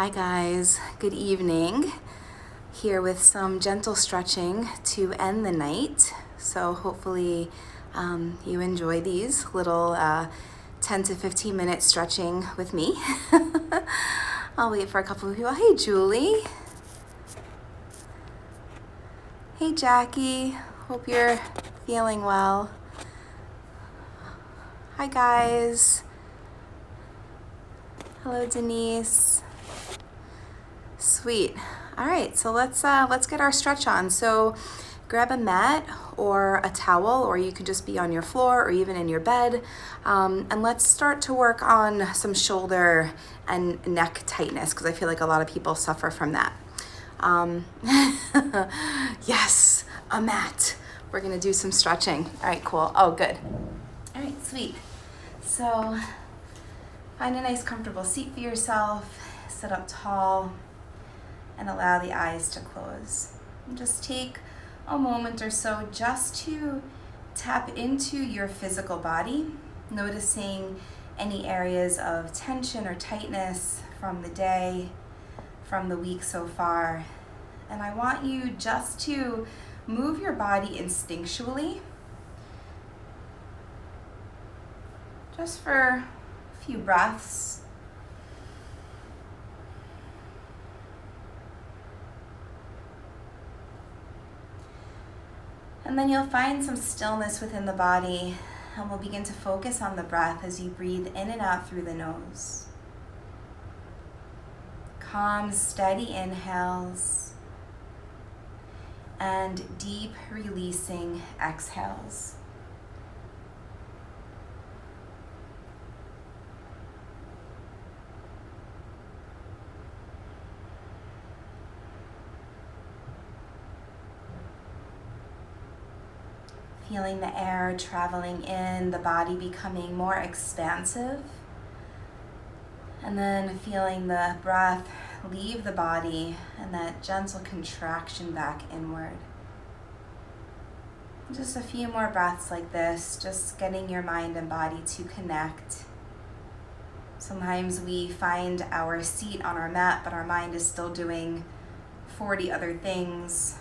Hi guys, good evening. Here with some gentle stretching to end the night. So hopefully you enjoy these little 10 to 15 minute stretching with me. I'll wait for a couple of people. Hey Julie. Hey Jackie, hope you're feeling well. Hi guys. Hello Denise. Sweet. All right, so let's get our stretch on. So grab a mat or a towel, or you could just be on your floor or even in your bed. And let's start to work on some shoulder and neck tightness, because I feel like a lot of people suffer from that. Yes, a mat. We're gonna do some stretching. All right, cool. Oh, good. All right, sweet. So find a nice comfortable seat for yourself. Sit up tall and allow the eyes to close. And just take a moment or so just to tap into your physical body, noticing any areas of tension or tightness from the day, from the week so far. And I want you just to move your body instinctually, just for a few breaths. And then you'll find some stillness within the body, and we'll begin to focus on the breath as you breathe in and out through the nose. Calm, steady inhales and deep releasing exhales. Feeling the air traveling in, the body becoming more expansive. And then feeling the breath leave the body and that gentle contraction back inward. Just a few more breaths like this, just getting your mind and body to connect. Sometimes we find our seat on our mat, but our mind is still doing 40 other things.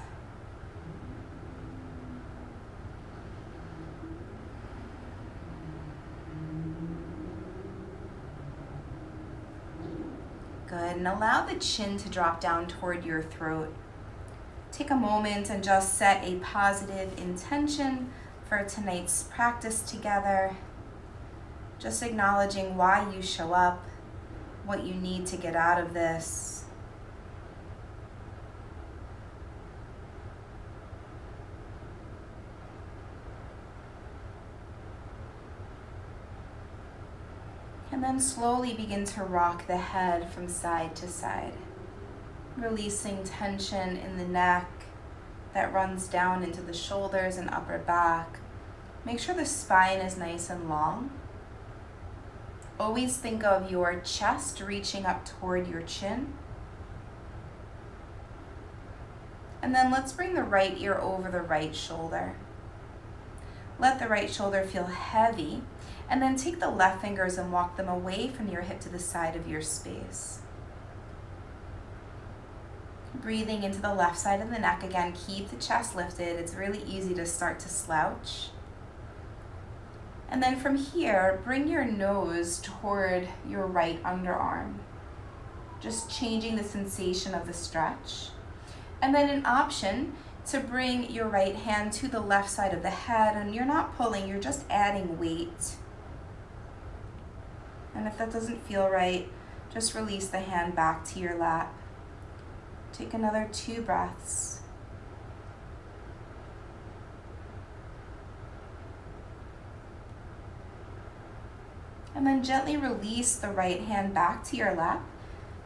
Good, and allow the chin to drop down toward your throat. Take a moment and just set a positive intention for tonight's practice together. Just acknowledging why you show up, what you need to get out of this. And then slowly begin to rock the head from side to side, releasing tension in the neck that runs down into the shoulders and upper back. Make sure the spine is nice and long. Always think of your chest reaching up toward your chin. And then let's bring the right ear over the right shoulder. Let the right shoulder feel heavy. And then take the left fingers and walk them away from your hip to the side of your space. Breathing into the left side of the neck again, keep the chest lifted. It's really easy to start to slouch. And then from here, bring your nose toward your right underarm. Just changing the sensation of the stretch. And then an option to bring your right hand to the left side of the head, and you're not pulling, you're just adding weight. And if that doesn't feel right, just release the hand back to your lap. Take another 2 breaths. And then gently release the right hand back to your lap.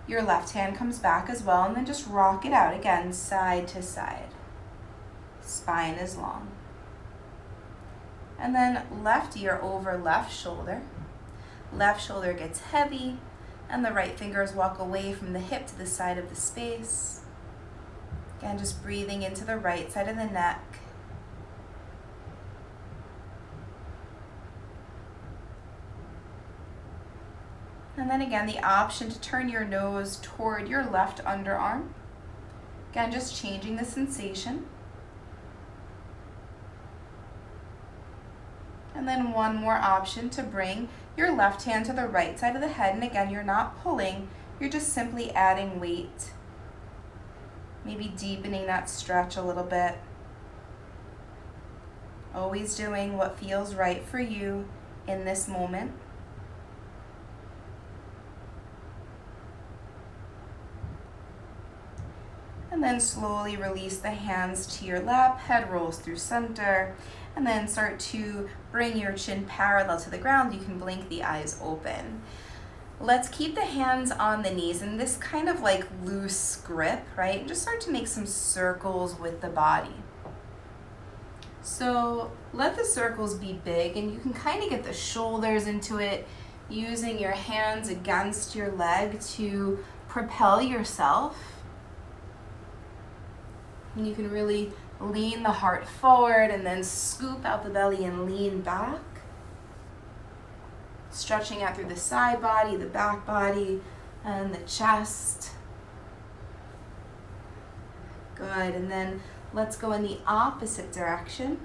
Your left hand comes back as well, and then just rock it out again, side to side. Spine is long. And then left ear over left shoulder. Left shoulder gets heavy, and the right fingers walk away from the hip to the side of the space. Again, just breathing into the right side of the neck. And then again, the option to turn your nose toward your left underarm. Again, just changing the sensation. And then one more option to bring your left hand to the right side of the head. And again, you're not pulling, you're just simply adding weight. Maybe deepening that stretch a little bit. Always doing what feels right for you in this moment. And then slowly release the hands to your lap, head rolls through center, and then start to bring your chin parallel to the ground. You can blink the eyes open. Let's keep the hands on the knees in this kind of like loose grip, right? And just start to make some circles with the body. So let the circles be big, and you can kind of get the shoulders into it, using your hands against your leg to propel yourself. And you can really lean the heart forward and then scoop out the belly and lean back. Stretching out through the side body, the back body, and the chest. Good, and then let's go in the opposite direction.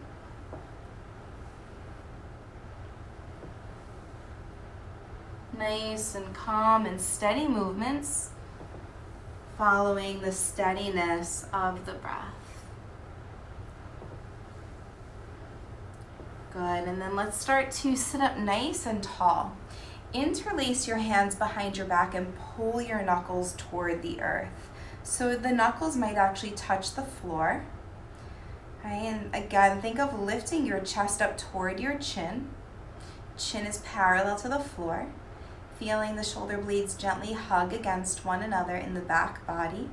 Nice and calm and steady movements, following the steadiness of the breath. Good, and then let's start to sit up nice and tall. Interlace your hands behind your back and pull your knuckles toward the earth. So the knuckles might actually touch the floor. Right, and again, think of lifting your chest up toward your chin. Chin is parallel to the floor. Feeling the shoulder blades gently hug against one another in the back body.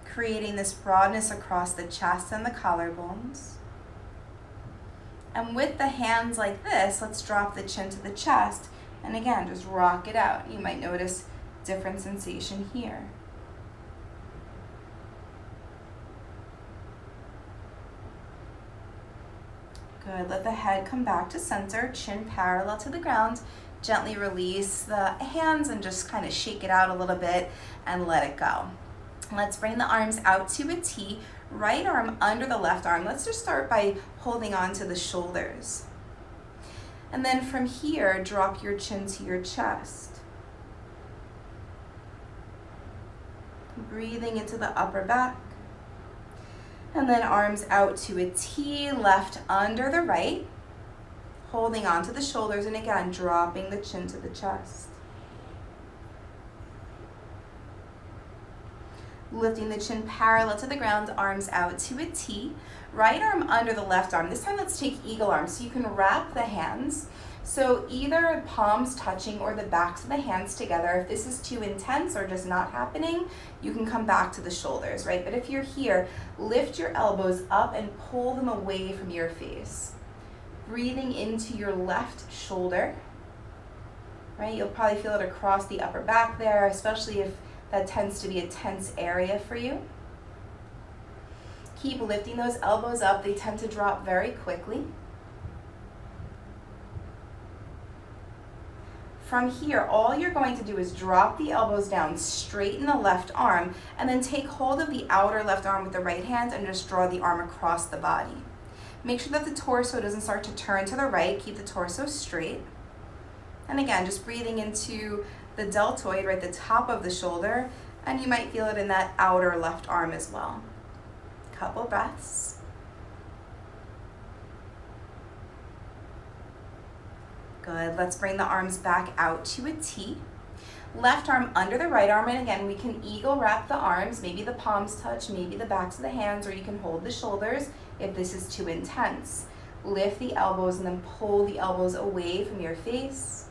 Creating this broadness across the chest and the collarbones. And with the hands like this, let's drop the chin to the chest. And again, just rock it out. You might notice different sensation here. Good, let the head come back to center, chin parallel to the ground. Gently release the hands and just kind of shake it out a little bit and let it go. Let's bring the arms out to a T, right arm under the left arm. Let's just start by holding on to the shoulders. And then from here, drop your chin to your chest. Breathing into the upper back. And then arms out to a T, left under the right. Holding on to the shoulders, and again, dropping the chin to the chest. Lifting the chin parallel to the ground, arms out to a T. Right arm under the left arm. This time let's take eagle arm, so you can wrap the hands. So either palms touching or the backs of the hands together. If this is too intense or just not happening, you can come back to the shoulders, right? But if you're here, lift your elbows up and pull them away from your face. Breathing into your left shoulder, right? You'll probably feel it across the upper back there, especially if that tends to be a tense area for you. Keep lifting those elbows up. They tend to drop very quickly. From here, all you're going to do is drop the elbows down, straighten the left arm, and then take hold of the outer left arm with the right hand and just draw the arm across the body. Make sure that the torso doesn't start to turn to the right. Keep the torso straight. And again, just breathing into the deltoid, right, the top of the shoulder, and you might feel it in that outer left arm as well. Couple breaths. Good, let's bring the arms back out to a T. Left arm under the right arm, and again, we can eagle wrap the arms. Maybe the palms touch, maybe the backs of the hands, or you can hold the shoulders if this is too intense. Lift the elbows and then pull the elbows away from your face.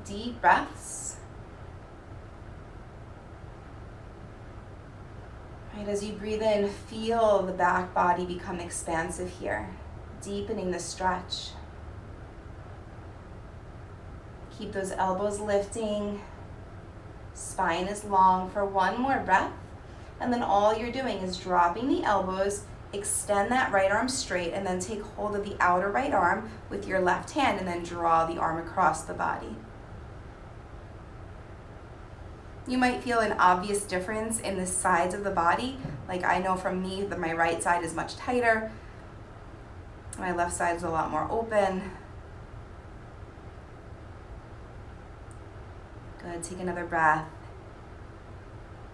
Deep breaths. Right, as you breathe in, feel the back body become expansive here, deepening the stretch. Keep those elbows lifting. Spine is long for one more breath. And then all you're doing is dropping the elbows Extend that right arm straight and then take hold of the outer right arm with your left hand and then draw the arm across the body. You might feel an obvious difference in the sides of the body. Like I know from me that my right side is much tighter. My left side is a lot more open. Good, take another breath.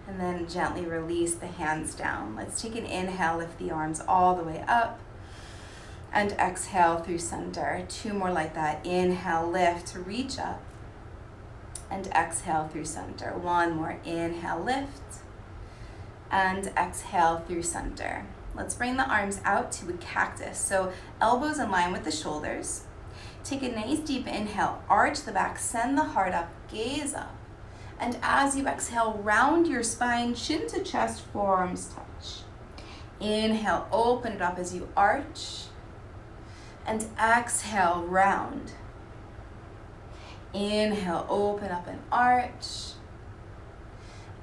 And then gently release the hands down. Let's take an inhale, lift the arms all the way up. And exhale through center. 2 more like that. Inhale, lift, reach up. And exhale through center. 1 more. Inhale, lift. And exhale through center. Let's bring the arms out to a cactus. So elbows in line with the shoulders. Take a nice deep inhale, arch the back, send the heart up, gaze up. And as you exhale, round your spine, chin to chest, forearms touch. Inhale, open it up as you arch. And exhale, round. Inhale, open up and arch.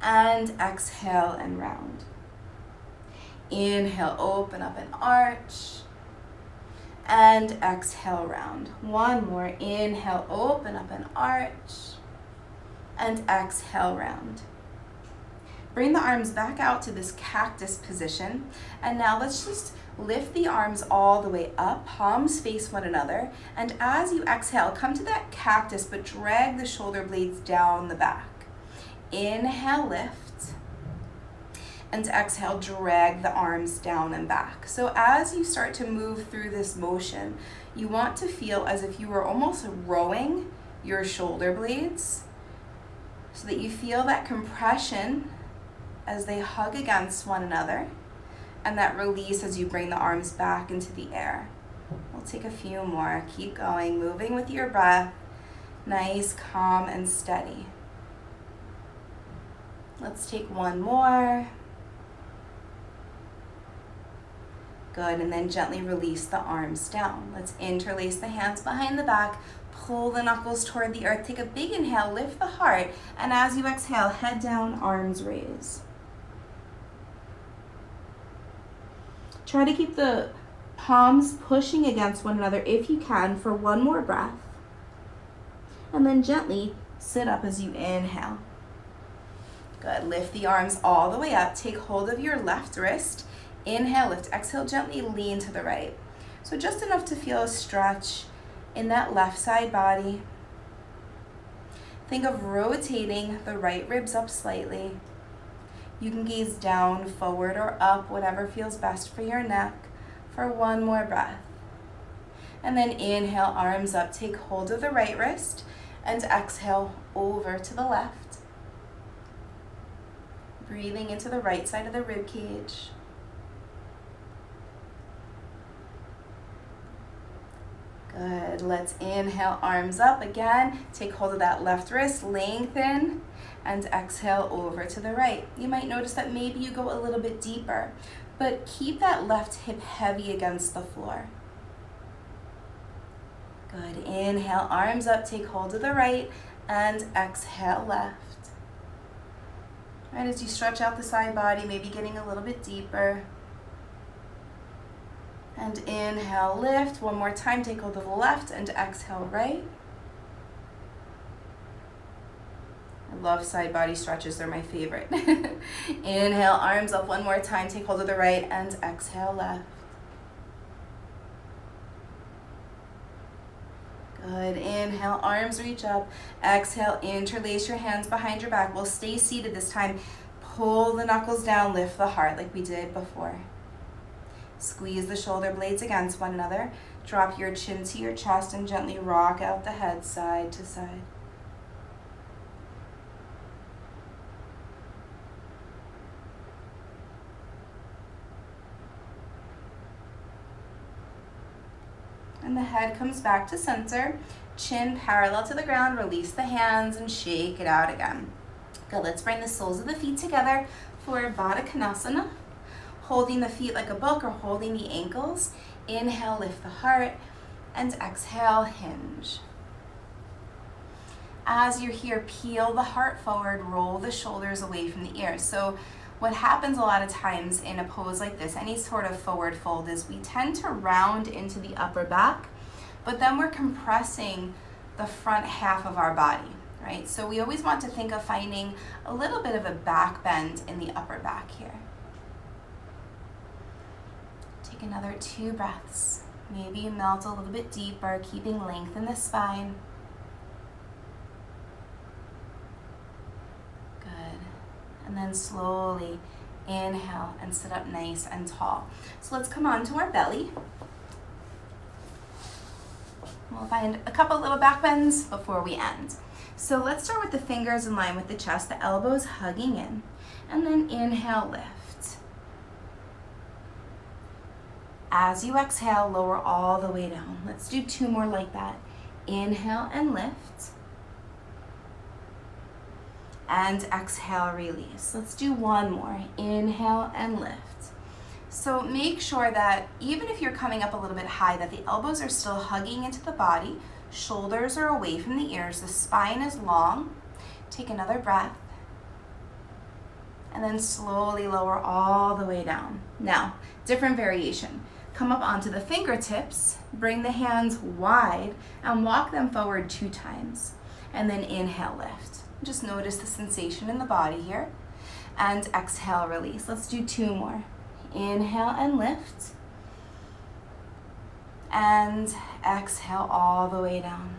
And exhale and round. Inhale, open up and arch. And exhale, round. 1 more. Inhale, open up and arch. And exhale, round. Bring the arms back out to this cactus position. And now let's just lift the arms all the way up, palms face one another. And as you exhale, come to that cactus, but drag the shoulder blades down the back. Inhale, lift. And exhale, drag the arms down and back. So as you start to move through this motion, you want to feel as if you were almost rowing your shoulder blades so that you feel that compression as they hug against one another and that release as you bring the arms back into the air. We'll take a few more. Keep going, moving with your breath. Nice, calm, and steady. Let's take 1 more. Good, and then gently release the arms down. Let's interlace the hands behind the back, pull the knuckles toward the earth, take a big inhale, lift the heart, and as you exhale, head down, arms raise. Try to keep the palms pushing against one another if you can for 1 more breath. And then gently sit up as you inhale. Good, lift the arms all the way up, take hold of your left wrist. Inhale, lift, exhale, gently lean to the right. So just enough to feel a stretch in that left side body. Think of rotating the right ribs up slightly. You can gaze down, forward, or up, whatever feels best for your neck, for 1 more breath. And then inhale, arms up, take hold of the right wrist, and exhale over to the left. Breathing into the right side of the rib cage. Good, let's inhale, arms up again. Take hold of that left wrist, lengthen, and exhale over to the right. You might notice that maybe you go a little bit deeper, but keep that left hip heavy against the floor. Good, inhale, arms up, take hold of the right, and exhale left. And as you stretch out the side body, maybe getting a little bit deeper. And inhale, lift. 1 more time, take hold of the left and exhale right. I love side body stretches, they're my favorite. Inhale, arms up 1 more time, take hold of the right and exhale left. Good, inhale, arms reach up. Exhale, interlace your hands behind your back. We'll stay seated this time. Pull the knuckles down, lift the heart like we did before. Squeeze the shoulder blades against one another. Drop your chin to your chest and gently rock out the head side to side. And the head comes back to center. Chin parallel to the ground. Release the hands and shake it out again. Good, let's bring the soles of the feet together for Baddha Konasana. Holding the feet like a book or holding the ankles. Inhale, lift the heart, and exhale, hinge. As you're here, peel the heart forward, roll the shoulders away from the ears. So what happens a lot of times in a pose like this, any sort of forward fold, is we tend to round into the upper back, but then we're compressing the front half of our body, right? So we always want to think of finding a little bit of a back bend in the upper back here. Take another 2 breaths. Maybe you melt a little bit deeper, keeping length in the spine. Good. And then slowly inhale and sit up nice and tall. So let's come on to our belly. We'll find a couple little back bends before we end. So let's start with the fingers in line with the chest, the elbows hugging in, and then inhale, lift. As you exhale, lower all the way down. Let's do 2 more like that. Inhale and lift. And exhale, release. Let's do 1 more. Inhale and lift. So make sure that even if you're coming up a little bit high, that the elbows are still hugging into the body, shoulders are away from the ears, the spine is long. Take another breath. And then slowly lower all the way down. Now, different variation. Come up onto the fingertips, bring the hands wide, and walk them forward 2 times. And then inhale, lift. Just notice the sensation in the body here. And exhale, release. Let's do 2 more. Inhale and lift. And exhale all the way down.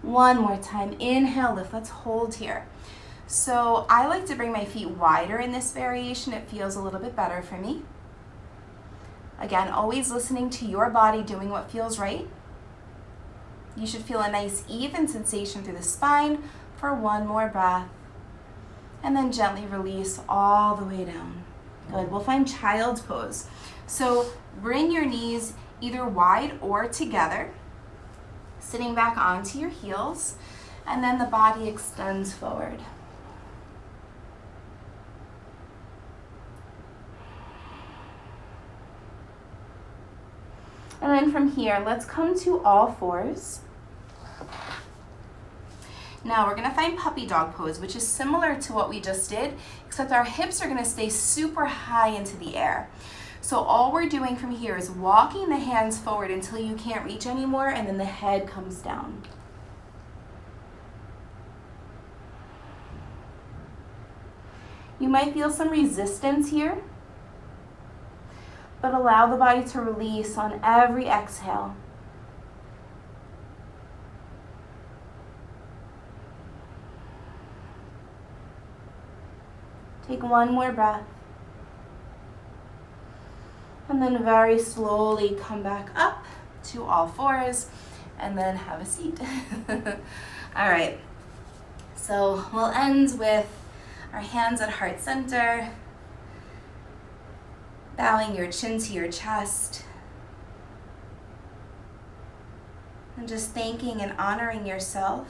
1 more time. Inhale, lift. Let's hold here. So I like to bring my feet wider in this variation. It feels a little bit better for me. Again, always listening to your body, doing what feels right. You should feel a nice even sensation through the spine for 1 more breath. And then gently release all the way down. Good, we'll find child's pose. So bring your knees either wide or together, sitting back onto your heels, and then the body extends forward. And then from here, let's come to all 4s. Now we're gonna find puppy dog pose, which is similar to what we just did, except our hips are gonna stay super high into the air. So all we're doing from here is walking the hands forward until you can't reach anymore, and then the head comes down. You might feel some resistance here, but allow the body to release on every exhale. Take 1 more breath. And then very slowly come back up to all 4s and then have a seat. All right, so we'll end with our hands at heart center, bowing your chin to your chest, and just thanking and honoring yourself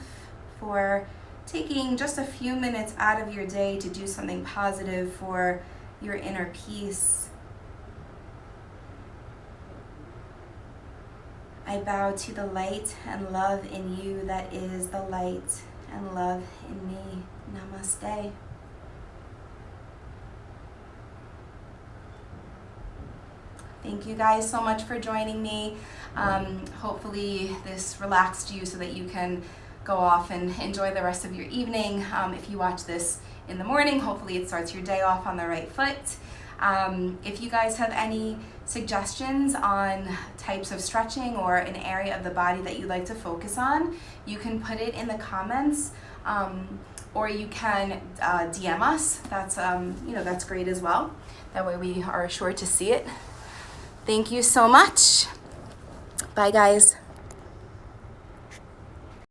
for taking just a few minutes out of your day to do something positive for your inner peace. I bow to the light and love in you that is the light and love in me. Namaste. Thank you guys so much for joining me. Hopefully this relaxed you so that you can go off and enjoy the rest of your evening. If you watch this in the morning, hopefully it starts your day off on the right foot. If you guys have any suggestions on types of stretching or an area of the body that you'd like to focus on, you can put it in the comments, or you can DM us. That's great as well. That way we are sure to see it. Thank you so much. Bye, guys.